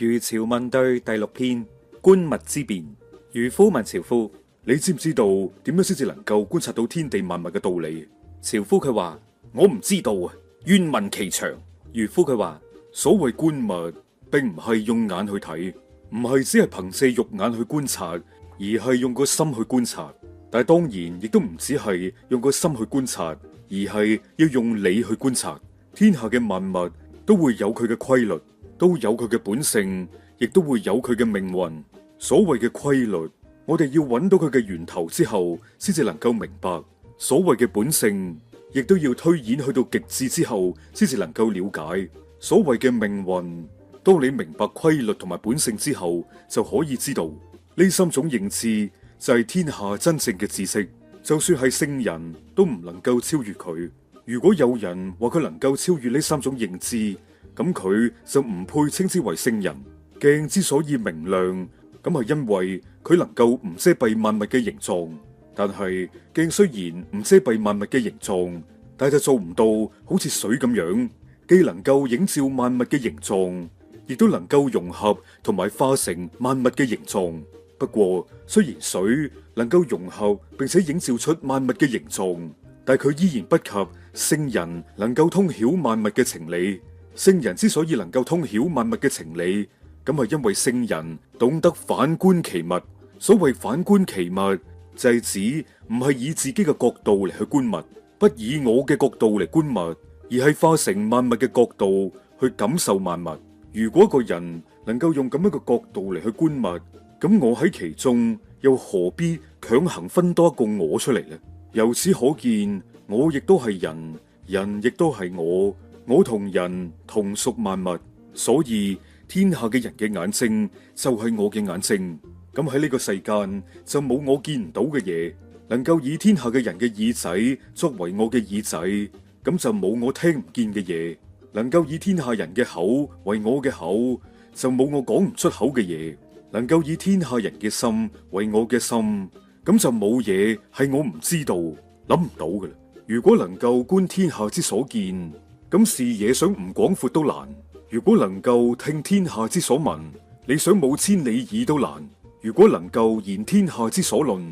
漁樵問對第6篇，觀物之辨。漁夫問樵夫：你知唔知道點樣先至能夠觀察到天地萬物嘅道理？樵夫佢話：我唔知道啊，願聞其詳。漁夫佢話：所謂觀物，並唔係用眼去睇，唔係只係憑借肉眼去觀察，而係用個心去觀察。但係當然亦都唔只係用個心去觀察，而係要用理去觀察。天下嘅萬物都會有佢嘅規律，都有佢嘅本性，亦都會有佢嘅命運。所謂嘅規律，我哋要揾到佢嘅源頭之後，先至能夠明白。所謂嘅本性，亦都要推演去到極致之後，先至能夠了解。所謂嘅命運，當你明白規律同埋本性之後，就可以知道呢三種認知就係天下真正嘅知識。就算係聖人都唔能夠超越佢。如果有人話佢能夠超越呢三種認知，咁佢就唔配稱之為聖人。鏡之所以明亮，咁係因為佢能夠唔遮蔽萬物嘅形狀。但係鏡雖然唔遮蔽萬物嘅形狀，但係就做唔到好似水咁樣，既能夠映照萬物嘅形狀，亦都能夠融合同埋化成萬物嘅形狀。不過雖然水能夠融合並且映照出萬物嘅形狀，但佢依然不及聖人能夠通曉萬物嘅情理。聖人之所以能夠通曉萬物嘅情理，咁係因為聖人懂得反觀其物。所謂反觀其物，就係指唔係以自己嘅角度嚟去觀物，不以我嘅角度嚟觀物，而係化成萬物嘅角度去感受萬物。如果一個人能夠用咁樣嘅角度嚟去觀物，咁我喺其中又何必強行分多一個我出嚟呢？由此可見，我亦都係人，人亦都係我，我同人同屬萬物。所以天下嘅人嘅眼睛就係我嘅眼睛。咁喺呢個世間就冇我見唔到嘅嘢。能夠以天下嘅人嘅耳仔作為我嘅耳仔，咁就冇我聽唔見嘅嘢。能夠以天下人嘅口為我嘅口，就冇我講唔出口嘅嘢。能夠以天下人嘅心為我嘅心，咁就冇嘢係我唔知道、諗唔到嘅啦。如果能夠觀天下之所見，咁視野想唔廣闊都難。如果能夠聽天下之所聞，你想冇千里耳都難。如果能夠言天下之所論，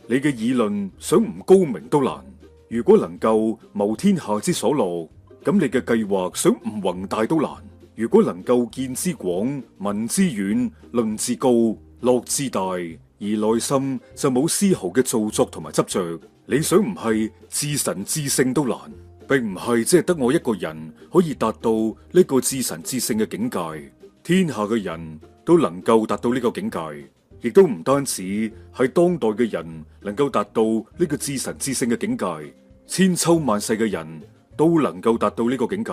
你嘅議論想唔高明都難。如果能夠謀天下之所樂，咁你嘅計劃想唔宏大都難。如果能夠見之廣、聞之遠、論之高、樂之大，而內心就冇絲毫嘅造作同埋執着，你想唔係至神至聖都難，並唔係只係得我一個人可以達到呢個至神至聖嘅境界。天下嘅人都能夠達到呢個境界，亦都唔單止係當代嘅人能夠達到呢個至神至聖嘅境界，千秋萬世嘅人都能夠達到呢個境界。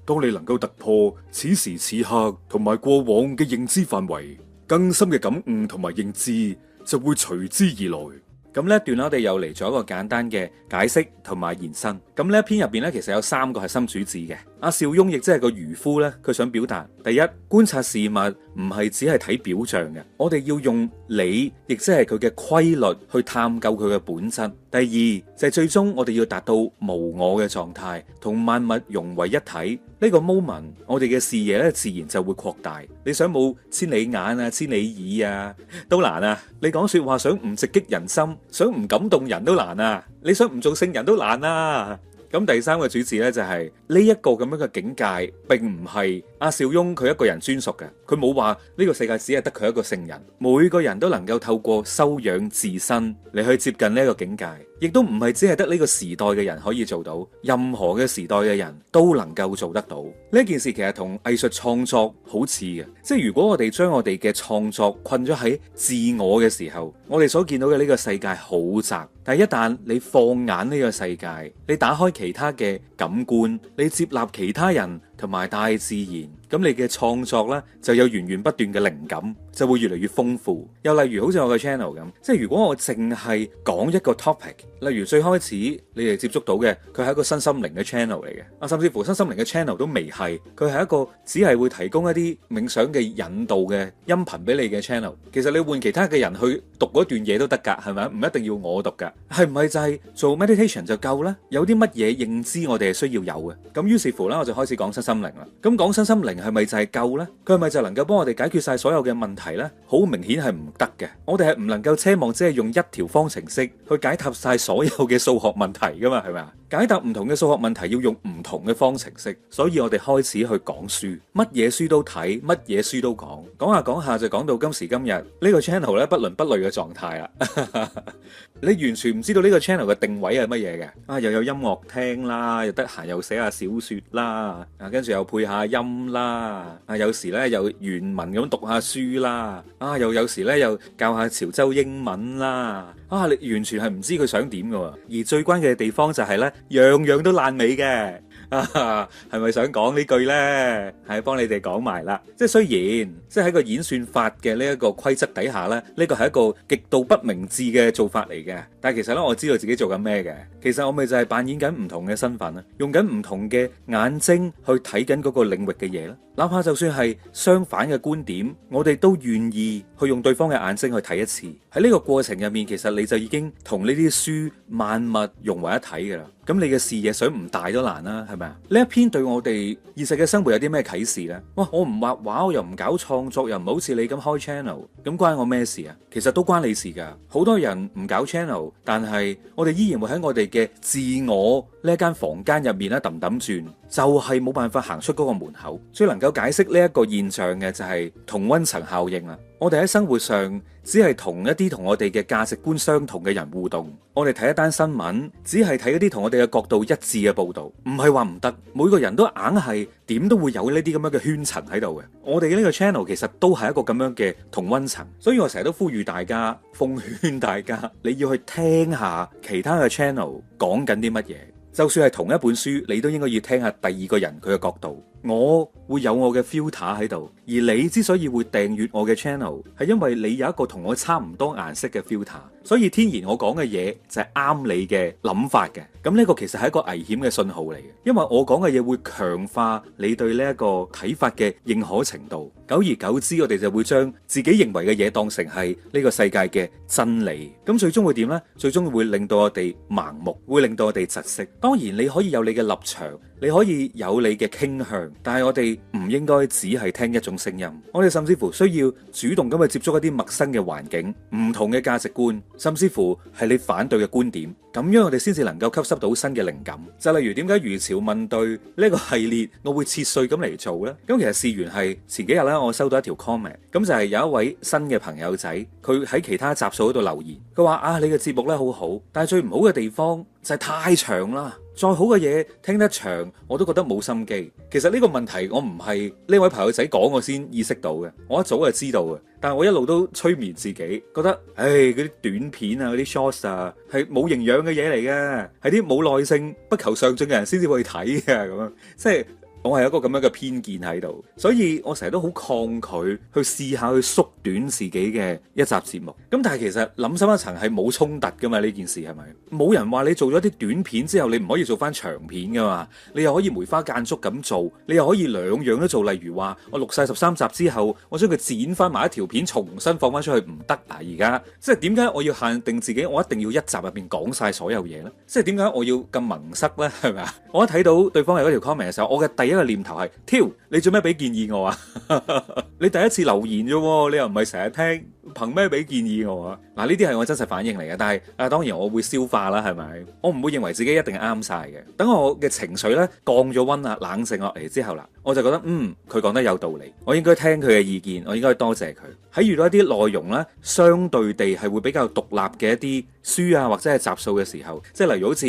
當你能夠突破此時此刻同埋過往嘅認知範圍，更深嘅感悟同埋認知就會隨之而來。咁呢一段我哋又嚟咗一個簡單嘅解釋同埋延伸。咁呢一篇入邊咧，其實有3個核心主旨嘅。阿邵雍亦即係個漁夫咧，佢想表達：第一，觀察事物唔係只係睇表象嘅，我哋要用理，亦即係佢嘅規律去探究佢嘅本質。第二，就係最終我哋要達到無我嘅狀態，同萬物融為一體。呢個 moment，我哋嘅視野咧自然就會擴大。你想冇千里眼啊、千里耳啊，都難啊！你講說話想唔直擊人心，想唔感動人都難啊！你想唔做聖人都難啊！咁第3個主旨咧就係呢一個咁樣嘅境界，並唔係阿邵雍佢一個人專屬嘅。佢冇話呢個世界只係得佢一個聖人，每個人都能夠透過修養自身嚟去接近呢一個境界，亦都唔係只係得呢個時代嘅人可以做到，任何嘅時代嘅人都能夠做得到。呢件事其實同藝術創作好似嘅，即係如果我哋將我哋嘅創作困咗喺自我嘅時候，我哋所見到嘅呢個世界好窄。但係一旦你放眼呢個世界，你打開其他嘅感官，你接納其他人同埋大自然，咁你嘅創作呢就有源源不斷嘅靈感，就會越嚟越豐富。又例如好似我嘅 channel 咁，即係如果我淨係講一個 topic，例如最開始你哋接觸到嘅，佢係一個身心靈嘅 channel 嚟嘅，甚至乎身心靈嘅 channel 都未係，佢係一個只係會提供一啲冥想嘅引導嘅音頻俾你嘅 channel。其實你換其他嘅人去讀嗰段嘢都得㗎，係咪？唔一定要我讀㗎。係唔係就係做 meditation 就夠呢？有啲乜嘢認知我哋係需要有嘅？咁於是乎呢，我就開始講身心靈啦。咁講身心靈明係咪就係夠呢？佢係咪就能夠幫我哋解決晒所有嘅問題呢？好明顯係唔得嘅。我哋係唔能夠奢望只係用一條方程式去解答晒所有嘅數學問題噶嘛，係咪啊？解答唔同嘅數學問題要用唔同嘅方程式，所以我哋開始去講書，乜嘢書都睇，乜嘢書都講，講下講下就講到今時今日呢個 channel 咧不倫不類嘅狀態啦。你完全唔知道呢個 channel 嘅定位係乜嘢嘅啊？又有音樂聽啦，又得閒又寫下小說啦，啊跟住又配下音啦，啊有時咧又原文咁讀下書啦，啊又有時咧又教下潮州英文啦，啊你完全係唔知佢想點噶，而最關鍵嘅地方就係咧，樣樣都爛尾嘅。係咪想講呢句呢？係幫你哋講埋啦。即係雖然，即係喺個演算法嘅呢一個規則底下呢，呢個係一個極度不明智嘅做法嚟嘅。但係其實呢，我知道自己做緊咩嘅。其實我咪就係扮演緊唔同嘅身份啦，用緊唔同嘅眼睛去睇緊嗰個領域嘅嘢啦。哪怕就算係相反嘅觀點，我哋都願意去用對方嘅眼睛去睇一次。喺呢個過程入面，其實你就已經同呢啲書萬物融為一體噶啦。咁你嘅視野想唔大都難啦，係咪啊？呢一篇對我哋現實嘅生活有啲咩啟示呢？哇！我唔畫畫，我又唔搞創作，又唔好似你咁開 channel，咁關我咩事啊？其實都關你事噶。好多人唔搞 channel，但係我哋依然會喺我哋嘅自我呢一間房間入面咧揼揼轉，就係冇辦法行出嗰個門口。最能夠解釋呢一個現象嘅就係同溫層效應啦。我哋喺生活上只係同一啲同我哋嘅價值觀相同嘅人互動，我哋睇一單新聞，只係睇一啲同我哋嘅角度一致嘅報道，唔係話唔得，每個人都硬係點都會有呢啲咁樣嘅圈層喺度嘅。我哋嘅呢個 channel 其實都係一個咁樣嘅同溫層，所以我成日都呼籲大家，奉勸大家，你要去聽下其他嘅 channel 講緊啲乜嘢，就算係同一本書，你都應該要聽下第二個人佢嘅角度。我會有我嘅 filter 喺度，而你之所以會訂閱我嘅 channel，係因為你有一個同我差唔多顏色嘅 filter，所以天然我講嘅嘢就係啱你嘅諗法嘅。咁呢個其實係一個危險嘅信號嚟嘅，因為我講嘅嘢會強化你對呢一個睇法嘅認可程度。久而久之，我哋就會將自己認為嘅嘢當成係呢個世界嘅真理。咁最終會點呢？最終會令到我哋盲目，會令到我哋窒息。當然你可以有你嘅立場，你可以有你嘅傾向，但係我哋唔應該只係聽一種聲音。我哋甚至乎需要主動咁去接觸一啲陌生嘅環境、唔同嘅價值觀，甚至乎係你反對嘅觀點。咁樣我哋先至能夠吸收到新嘅靈感。就例如點解如潮問對呢個系列我會切碎咁嚟做呢？咁其實事緣係前幾日咧，我收到一條 comment，咁就係有一位新嘅朋友仔，佢喺其他集數嗰度留言，佢話啊，你嘅節目咧好好，但係最唔好嘅地方就係太長啦。再好嘅嘢聽得長，我都覺得冇心機。其實呢個問題我唔係呢位朋友仔講我先意識到嘅，我一早就知道嘅。但係我一路都催眠自己，覺得嗰啲短片啊、嗰啲 shorts 啊係冇營養嘅嘢嚟嘅，係啲冇耐性、不求上進嘅人先至會睇嘅咁樣，即係。我係有一個咁樣嘅偏見喺度，所以我成日都好抗拒去試下去縮短自己嘅一集節目。咁但係其實諗深一層係冇衝突噶嘛，呢件事係咪？冇人話你做咗啲短片之後你唔可以做翻長片噶嘛？你又可以梅花間竹咁做，你又可以兩樣都做。例如話我錄晒13集之後，我將佢剪翻埋一條片，重新放翻出去唔得啊！而家即係點解我要限定自己？我一定要一集入邊講晒所有嘢呢？即係點解我要咁矇塞呢？係咪啊？我一睇到對方有嗰條 comment 嘅時候，我嘅第一個念頭係挑，你做咩俾建議我啊？你第一次留言啫，你又唔係成日聽，憑咩俾建議我啊？嗱，呢啲係我真實反應嚟嘅，但係當然我會消化啦，係咪？我唔會認為自己一定係啱晒嘅。等我嘅情緒咧降咗溫啦，冷靜落嚟之後啦，我就覺得佢講得有道理，我應該聽佢嘅意見，我應該多謝佢。喺遇到一啲內容咧，相對地係會比較獨立嘅一啲書啊，或者係集數嘅時候，即係例如好似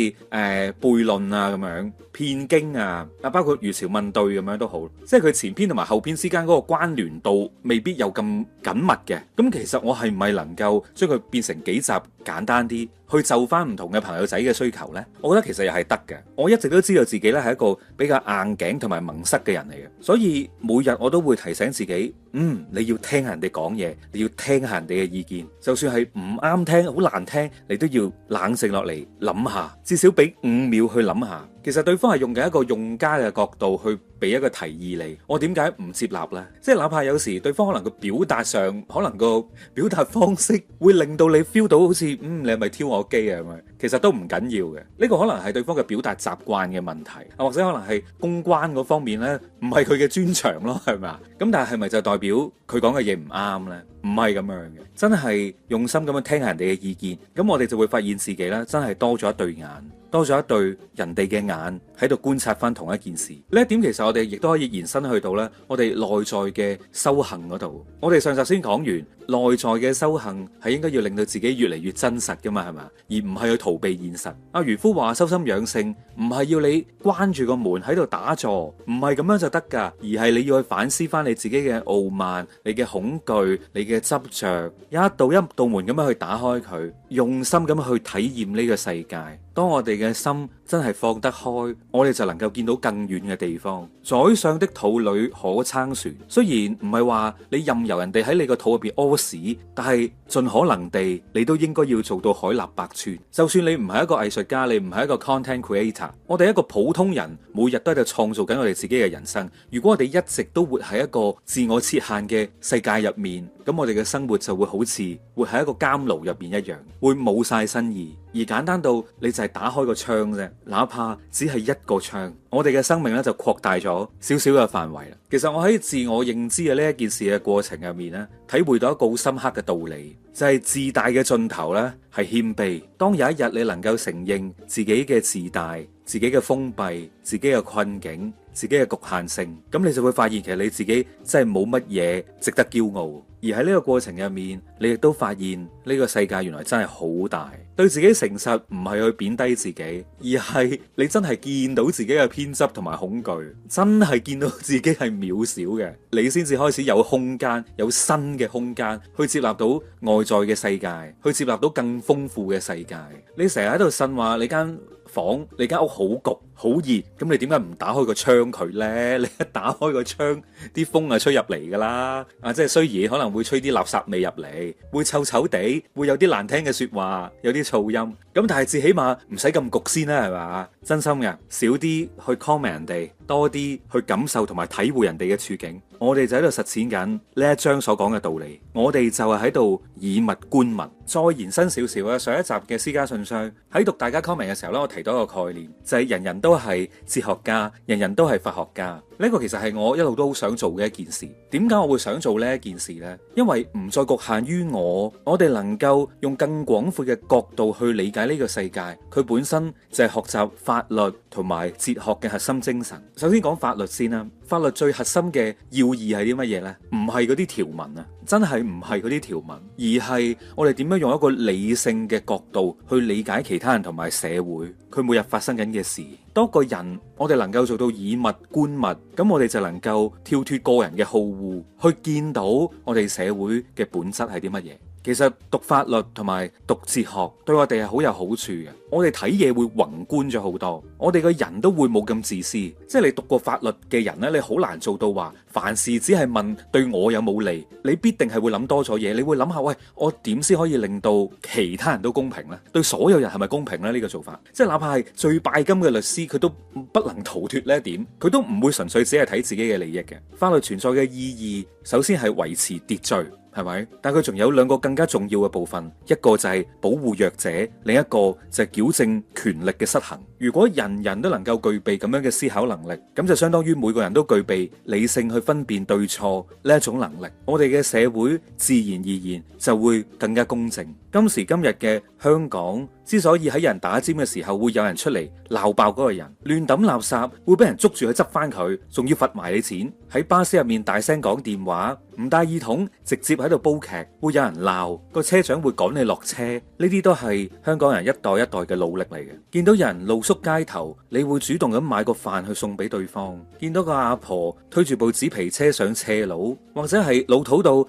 悖論啊咁樣、騙經啊，包括如潮問對咁樣都好，即係佢前篇同埋後篇之間嗰個關聯度未必有咁緊密嘅。咁其實我係唔係能夠將佢變成幾集簡單啲，去就翻唔同嘅朋友仔嘅需求呢？我覺得其實又係得嘅。我一直都知道自己咧係一個比較硬頸同埋矇塞嘅人嚟嘅，所以每日我都會提醒自己，你要聽下人哋講嘢，你要聽下人哋嘅意見，就算係唔啱聽、好難聽，你都要冷靜落嚟諗下，至少俾5秒去諗下。其實對方係用緊一個用家嘅角度去俾一個提議你，我點解唔接納呢？即係哪怕有時對方可能個表達上，可能個表達方式會令到你 feel 到好似你係咪挑我機啊咁樣？其實都唔緊要嘅。呢個可能係對方嘅表達習慣嘅問題，或者可能係公關嗰方面呢，唔係佢嘅專長咯，係咪啊？咁但係咪就代表佢講嘅嘢唔啱呢？唔係咁樣嘅，真係用心咁樣聽下人哋嘅意見，咁我哋就會發現自己呢，真係多咗一對眼，多咗一對人哋嘅眼喺度觀察翻同一件事。呢一點其實我哋亦都可以延伸去到呢，我哋內在嘅修行嗰度。我哋上集先講完，內在嘅修行係應該要令到自己越嚟越真實噶嘛，係嘛？而唔係去逃避現實。阿漁夫話修心養性唔係要你關住個門喺度打坐，唔係咁樣就得噶，而係你要去反思翻你自己嘅傲慢、你嘅恐懼、你嘅執着，一道一道門咁樣去打開佢，用心咁去體驗呢個世界。當我哋嘅心真係放得開，我哋就能夠見到更遠嘅地方。宰相的肚裏可撐船，雖然唔係話你任由人哋喺你個肚入邊屙屎，但係盡可能地，你都應該要做到海納百川。就算你唔係一個藝術家，你唔係一個 content creator，我哋一個普通人，每日都喺度創造緊我哋自己嘅人生。如果我哋一直都活喺一個自我設限嘅世界入面，咁我哋嘅生活就會好似活喺一個監牢入邊一樣，會冇晒新意。而簡單到你就係打開個窗啫，哪怕只係一個窗，我哋嘅生命咧就擴大咗少少嘅範圍啦。其實我喺自我認知嘅呢一件事嘅過程入面咧，體會到一個好深刻嘅道理，就係自大嘅盡頭咧係謙卑。當有一日你能夠承認自己嘅自大、自己嘅封閉、自己嘅困境、自己嘅局限性，咁你就會發現其實你自己真係冇乜嘢值得驕傲。而喺呢個過程入面，你亦都發現呢個世界原來真係好大。對自己誠實唔係去貶低自己，而係你真係見到自己嘅偏執同埋恐懼，真係見到自己係渺小嘅，你先至開始有空間，有新嘅空間去接納到外在嘅世界，去接納到更豐富嘅世界。你成日喺度呻話你間房、你間屋好焗、好熱，咁你點解唔打開個窗佢呢？你一打開個窗，啲風啊吹入嚟噶啦，即係雖然可能會吹啲垃圾味入嚟，會臭臭地，會有啲難聽嘅說話，有啲噪音，咁但係至起碼唔使咁焗先啦，係嘛？真心嘅，少啲去 comment 人哋，多啲去感受同埋體會人哋嘅處境。我哋就喺度實踐緊呢一章所講嘅道理，我哋就係喺度以物觀物。再延伸少少啊，上一集嘅私家信箱喺讀大家 comment 嘅時候咧，我提到一個概念，就係人人都係哲學家，人人都係法學家。呢個其實係我一路都好想做嘅一件事。點解我會想做呢一件事呢？因為唔再局限於我哋能夠用更廣闊嘅角度去理解呢個世界。佢本身就係學習法律同埋哲學嘅核心精神。首先講法律先啦，法律最核心嘅要義係啲乜嘢呢？唔係嗰啲條文啊，真係唔係嗰啲條文，而係我哋點樣用一個理性嘅角度去理解其他人同埋社會，佢每日發生緊嘅事。當個人我哋能夠做到以物觀物，咁我哋就能夠跳脫個人嘅好惡，去見到我哋社會嘅本質係啲乜嘢。其實讀法律同埋讀哲學對我哋係好有好處嘅，我哋睇嘢會宏觀咗好多，我哋個人都會冇咁自私。即係你讀過法律嘅人呢，你好難做到話凡事只係問對我有冇利，你必定係會諗多咗嘢，你會諗下喂，我點先可以令到其他人都公平呢？對所有人係咪公平呢？呢個做法，即係哪怕係最拜金嘅律師，佢都不能逃脫呢一點，佢都唔會純粹只係睇自己嘅利益嘅。法律存在嘅意義，首先係維持秩序。係咪？但佢仲有兩個更加重要嘅部分，一個就係保護弱者，另一個就係矯正權力嘅失衡。如果人人都能夠具備咁樣嘅思考能力，咁就相當於每個人都具備理性去分辨對錯呢一種能力，我哋嘅社會自然而然就會更加公正。今時今日嘅香港之所以喺人打尖嘅時候會有人出嚟鬧爆嗰個人，亂抌垃圾會俾人捉住去執翻佢，仲要罰埋你錢。喺巴士入面大聲講電話，唔帶耳筒直接喺度煲劇，會有人鬧，個車長會趕你落車。呢啲都係香港人一代一代嘅努力嚟嘅。見到人露宿街頭，你會主動咁買個飯去送俾對方。見到個阿婆推住部紙皮車上斜路，或者係老土到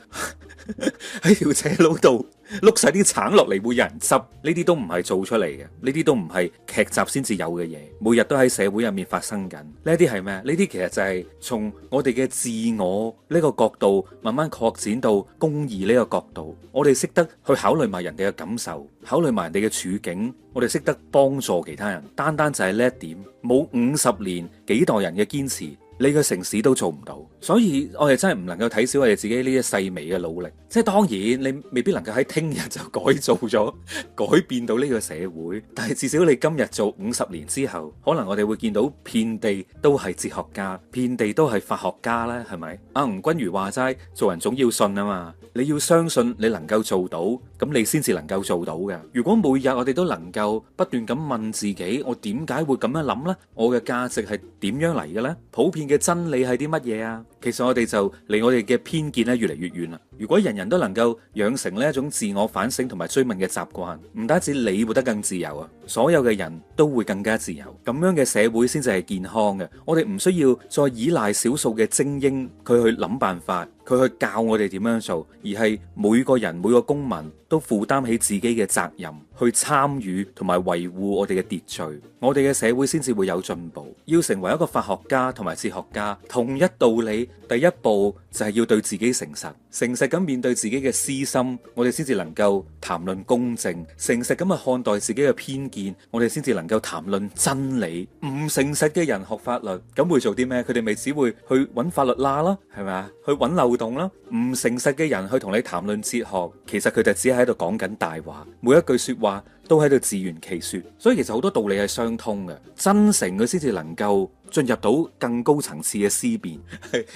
喺條斜路度碌晒啲橙落嚟會有人執，呢啲都唔係做出嚟嘅，呢啲都唔係劇集先至有嘅嘢，每日都喺社會入面發生緊。呢啲係咩？呢啲其實就係從我哋嘅自我呢個角度慢慢擴展到公義呢個角度，我哋識得去考慮埋人哋嘅感受，考慮埋人哋嘅處境，我哋識得幫助其他人。單單就係呢一點，冇50年幾代人嘅堅持，你嘅城市都做唔到。所以我哋真係唔能夠睇小我哋自己呢啲細微嘅努力。即係當然你未必能夠喺聽日就改造咗、改變到呢個社會，但係至少你今日做50年之後，可能我哋會見到遍地都係哲學家，遍地都係法學家咧，係咪？阿吳君如話齋，做人總要信啊嘛，你要相信你能夠做到，咁你先至能夠做到嘅。如果每日我哋都能夠不斷咁問自己，我點解會咁樣諗呢？我嘅價值係點樣嚟嘅呢？普遍嘅真理係啲乜嘢啊？其實我哋就離我哋嘅偏見咧越嚟越遠啦。如果人人都能夠養成呢一種自我反省同埋追問嘅習慣，唔單止你活得更自由啊，所有嘅人都會更加自由。咁樣嘅社會先至係健康嘅。我哋唔需要再依賴少數嘅精英，佢去諗辦法，佢去教我哋點樣做，而係每個人每個公民都負擔起自己嘅責任，去參與同埋維護我哋嘅秩序，我哋嘅社會先至會有進步。要成為一個法學家同埋哲學家，同一道理，第一步就係要對自己誠實，誠實咁面對自己嘅私心，我哋先至能夠談論公正；誠實咁去看待自己嘅偏見，我哋先至能夠談論真理。唔誠實嘅人學法律，咁會做啲咩？佢哋咪只會去揾法律罅咯，係咪啊？去揾漏洞啦。唔誠實嘅人去同你談論哲學，其實佢就只係喺度講緊大話，每一句說話都喺度自圓其說。所以其實好多道理係相通嘅，真誠佢先至能夠進入到更高層次嘅思辨。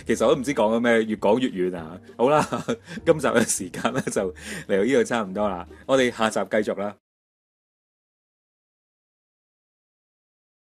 其實我都唔知講咗咩，越講越遠啊！好啦，今集嘅時間咧就嚟到呢度差唔多啦，我哋下集繼續啦。